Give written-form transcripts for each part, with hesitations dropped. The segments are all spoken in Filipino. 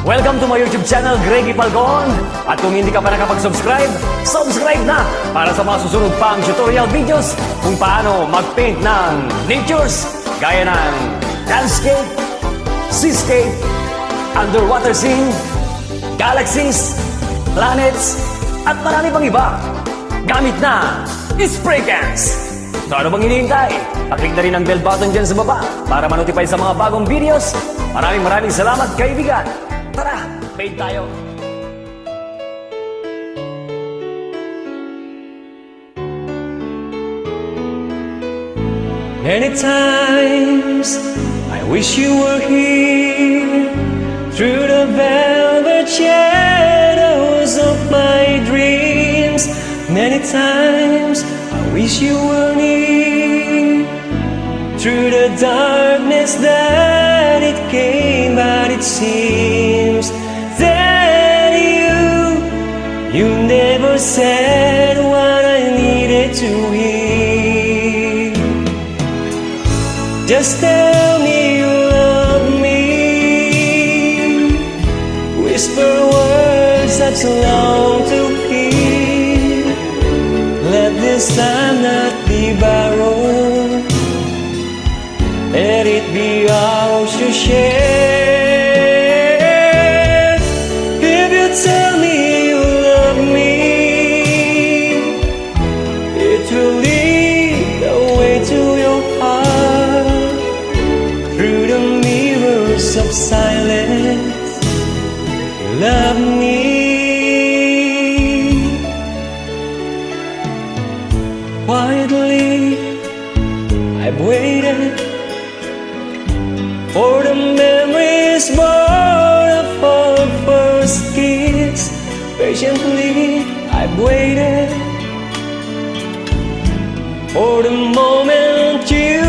Welcome to my YouTube channel, Greggy Falcon. At kung hindi ka pa nakapag-subscribe, subscribe na para sa mga susunod pang tutorial videos kung paano mag-paint ng natures gaya ng landscape, seascape, underwater scene, galaxies, planets, at marami pang iba. Gamit na spray cans. So ano bang hinihintay? Paklik na rin ang bell button dyan sa baba para ma-notify sa mga bagong videos. Maraming salamat, kaibigan. Tara, paint tayo. Many times I wish you were here through the velvet shadows of my dreams. Many times I wish you were near through the darkness that it came, but it seems that you never said what I needed to hear. Just tell me you love me, whisper words that so long to hear. Let this time not be borrowed, let it be ours to share. If you tell me you love me, it will lead the way to your heart. Through the mirrors of silence, you love me. Quietly I've waited for the memories born of our first kiss. Patiently I've waited for the moment you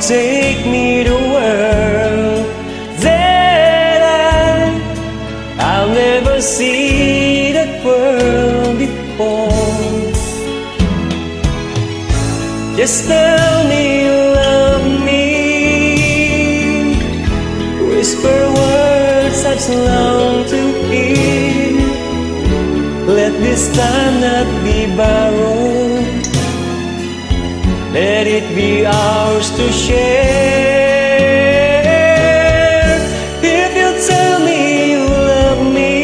take me to a world that I'll never see that world before. Just tell me you love me, whisper words I've so long to hear. Let this time not be borrowed, let it be ours to share. If you tell me you love me,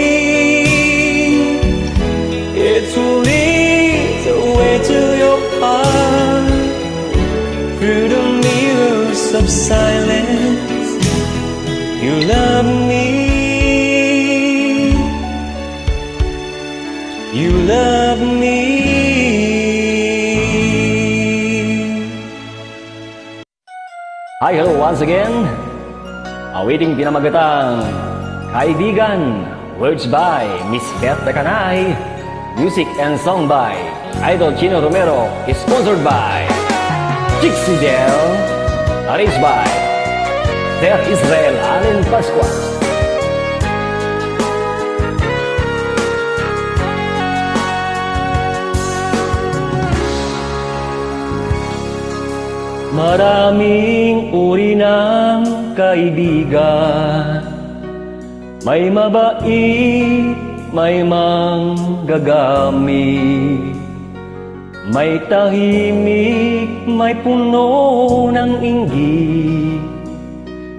it will lead the way to your heart. Through the mirrors of silence, you love me, you love me. Hi, hello once again. Awiting pinamagatang Kaibigan, words by Miss Beth Takanay, music and song by Idol Chino Romero, sponsored by Jixi Del, arranged by Sir Israel Allen Pasqua. Maraming uri ng kaibigan, may mabait, may manggagamit, may tahimik, may puno ng inggit.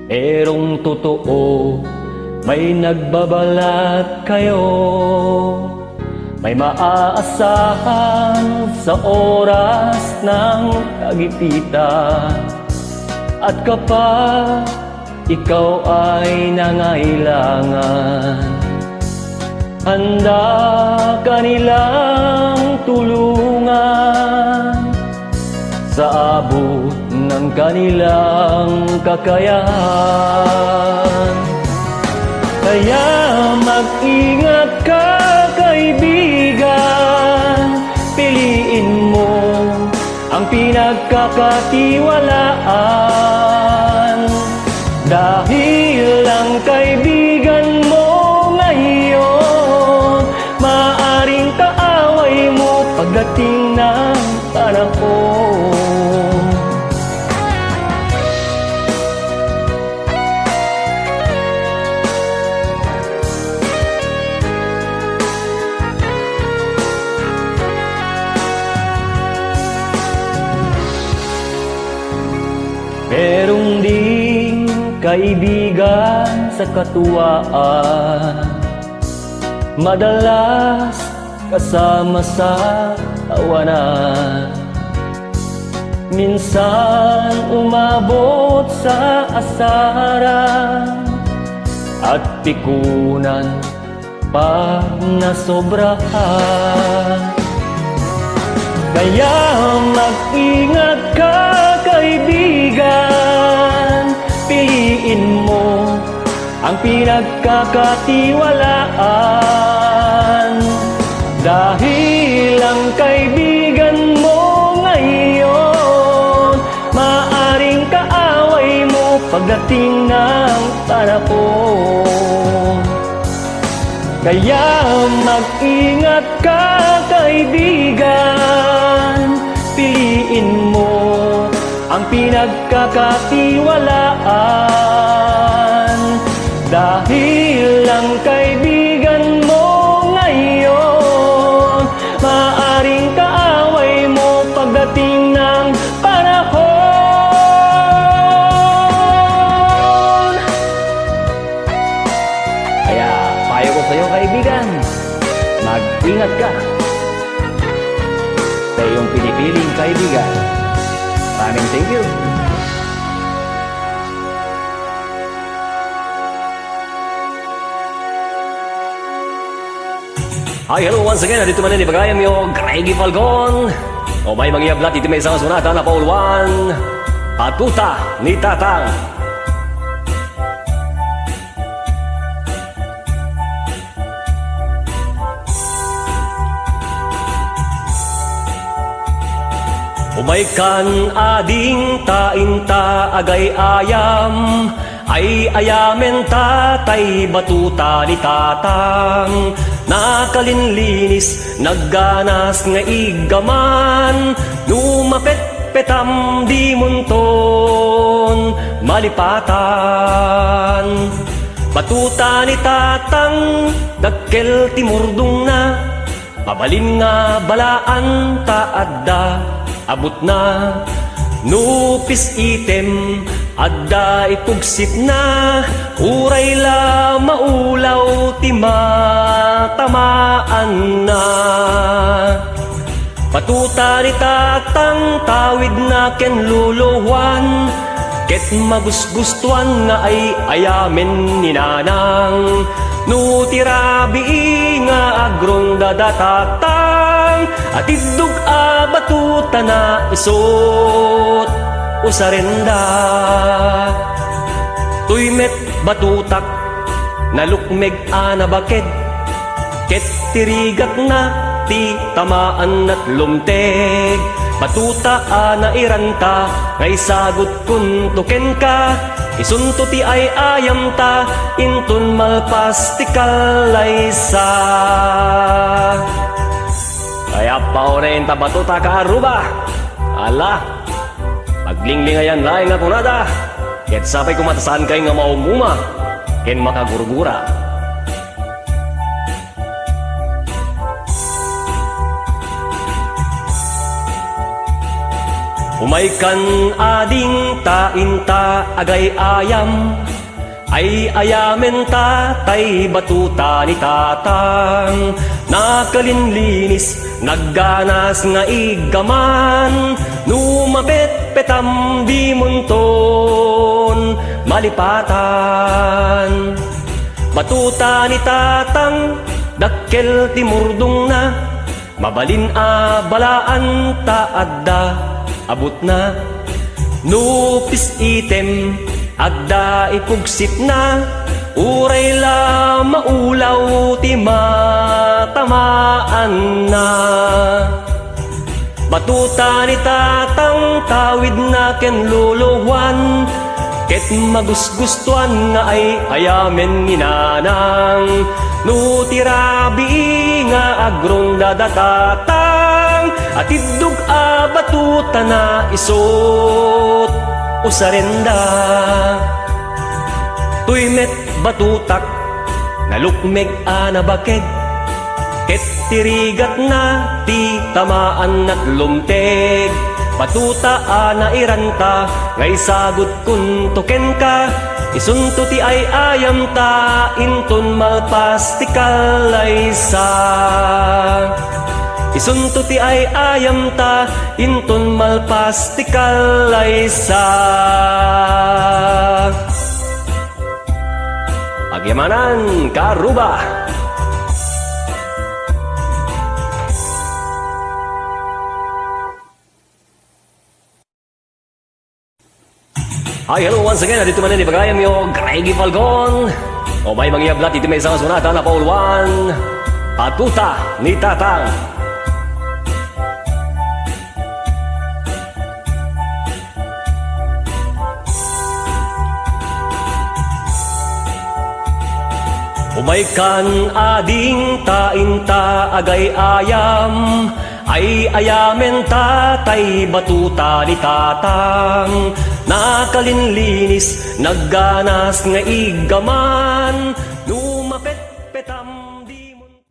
Erong totoo, may nagbabalat kayo, may maaasahan sa oras ng kagipitan. At kapag ikaw ay nangailangan, handa ka nilang tulungan sa abot ng kanilang kakayahan. Kaya mag-ingat ka, kaibigan, piliin mo ang pinagkakatiwalaan. Dahil ang kaibigan mo ngayon, maaring kaaway mo pagdating ng panahon. kaibigan sa katuwaan, madalas kasama sa tawanan. Minsan umabot sa asaran at pikunan pag nasobrahan. Kaya mag-ingat ka, kaibigan, piliin mo ang pinagkakatiwalaan. Dahil ang kaibigan mo ngayon, maaring kaaway mo pagdating ng panahon. Kaya mag-ingat ka, kaibigan, piliin mo ang pinagkakatiwalaan. Dahil ang kaibigan mo ngayon, maaring kaaway mo pagdating ng panahon. Kaya payo ko sa'yo, kaibigan, mag-ingat ka sa iyong pinipiling kaibigan. Maraming thank you. Hi, hello once again. Dito man ni Bagayam yung Greggy Falcon. O may mangyablat iti may isang sunata na Paul 1. Patuta ni Tatang. Umaykan ading tainta agay ayam, ay ayamen tatay batuta ni Tatang. Nakalinlinis, nagganas nga igaman, numapet-petam di munton, malipatan. Batuta ni Tatang, dakkel timurdong na, mabalin nga balaan taadda, abot na. Nupis item, adda ipugsit na, uray la maulaw timatamaan na. Patuta ni Tatang, tawid na ken luluwan, ket magusgustuan nga ay ayamen ni Nanang. Nutirabi nga agrong dadatatang, at idug batuta na isot usarenda. Tuymet batutak nalukmeg anabaked, ket tirigat na ti tamaan at lumteg. Batuta na iranta, ngay sagot kun tuken ka, isunto ti ay ayam ta, intun malpas ti kalaysa. Kaya paunayin ta batuta ka aruba. Ala, maglinglingayan laing nga kunada, ket sapay kumatasan kay nga maumuma, ken makagurgura. Umaykan ading tainta agay ayam, ay ayamen tatay batuta ni Tatang. Nakalinlinis, nagganas nga igaman, numapet-petam di munton, malipatan. Batuta ni Tatang, dakkel timurdong na, mabalin balaan taadda, abot na. Nupis item, adda ipugsit na, uray la maulaw timatamaan na. Batuta ni Tatang, tawid na ken luluwan, ket magusgustuan nga ay ayamen ni Nanang. Nutirabi nga agrong dadatatang, at idug batuta na isot usarenda. Tuymet batutak nalukmeg anabaked, ket tirigat na ti tamaan at lumteg. Batuta na iranta, ngay sagot kun token ka. Isunto ti ay ayam ta, inton malpastikal ay sa. Isunto ti ay ayam ta, inton malpastikal ay sa. Agyamanan karuba. Hi, hello once again. Dito man ni Bagayam yung Greggy Falcon. O may mangyablat iti may isang sunata na Paul 1. Patuta ni Tatang. Umay kan ading tainta agay ayam. Ay ayamen tatay batuta ni Tatang. Nakalinlinis, nagganas nga igaman.